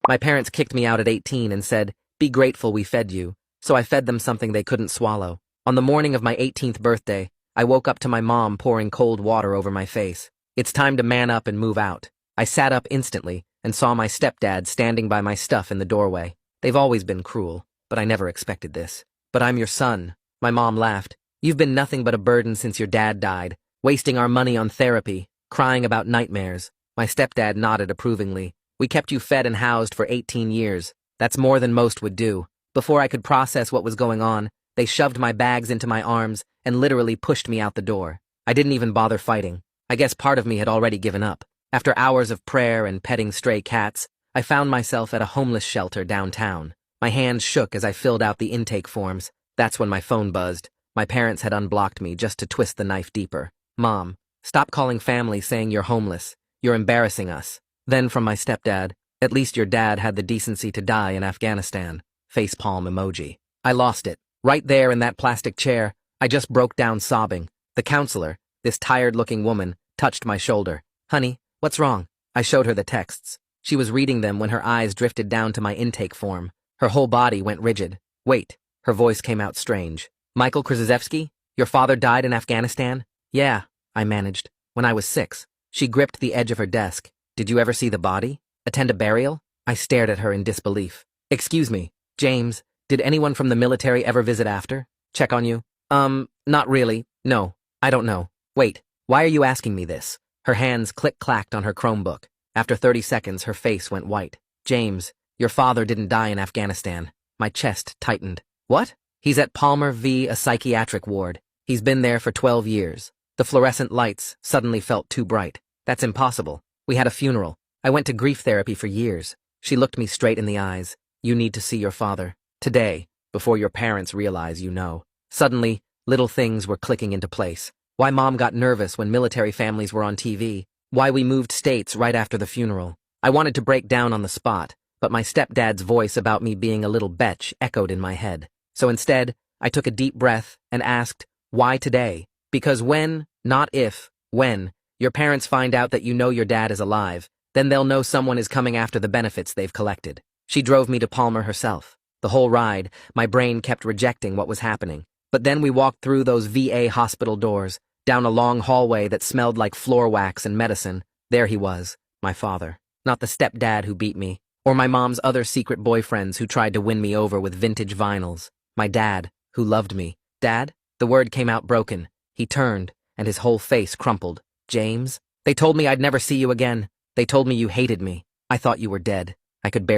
My parents kicked me out at 18 and said, "Be grateful we fed you." So I fed them something they couldn't swallow. On the morning of my 18th birthday, I woke up to my mom pouring cold water over my face. It's time to man up and move out. I sat up instantly and saw my stepdad standing by my stuff in the doorway. They've always been cruel, but I never expected this. "But I'm your son." My mom laughed. "You've been nothing but a burden since your dad died, wasting our money on therapy, crying about nightmares." My stepdad nodded approvingly. "We kept you fed and housed for 18 years. That's more than most would do." Before I could process what was going on, they shoved my bags into my arms and literally pushed me out the door. I didn't even bother fighting. I guess part of me had already given up. After hours of prayer and petting stray cats, I found myself at a homeless shelter downtown. My hands shook as I filled out the intake forms. That's when my phone buzzed. My parents had unblocked me just to twist the knife deeper. "Mom, stop calling family saying you're homeless. You're embarrassing us." Then from my stepdad, "At least your dad had the decency to die in Afghanistan." Facepalm emoji. I lost it. Right there in that plastic chair, I just broke down sobbing. The counselor, this tired-looking woman, touched my shoulder. "Honey, what's wrong?" I showed her the texts. She was reading them when her eyes drifted down to my intake form. Her whole body went rigid. "Wait." Her voice came out strange. "Michael Krzyzewski? Your father died in Afghanistan?" "Yeah," I managed. "When I was 6. She gripped the edge of her desk. "Did you ever see the body? Attend a burial?" I stared at her in disbelief. "Excuse me, James, did anyone from the military ever visit after? Check on you?" Not really. No, I don't know." "Wait, why are you asking me this?" Her hands click-clacked on her Chromebook. After 30 seconds, her face went white. "James, your father didn't die in Afghanistan." My chest tightened. "What?" "He's at Palmer V, a psychiatric ward. He's been there for 12 years. The fluorescent lights suddenly felt too bright. That's impossible. We had a funeral. I went to grief therapy for years." She looked me straight in the eyes. "You need to see your father. Today, before your parents realize you know." Suddenly, little things were clicking into place. Why Mom got nervous when military families were on TV. Why we moved states right after the funeral. I wanted to break down on the spot, but my stepdad's voice about me being a little betch echoed in my head. So instead, I took a deep breath and asked, "Why today?" "Because when, not if, when, your parents find out that you know your dad is alive, then they'll know someone is coming after the benefits they've collected." She drove me to Palmer herself. The whole ride, my brain kept rejecting what was happening. But then we walked through those VA hospital doors, down a long hallway that smelled like floor wax and medicine. There he was, my father. Not the stepdad who beat me, or my mom's other secret boyfriends who tried to win me over with vintage vinyls. My dad, who loved me. "Dad?" The word came out broken. He turned, and his whole face crumpled. "James? They told me I'd never see you again. They told me you hated me. I thought you were dead." I could barely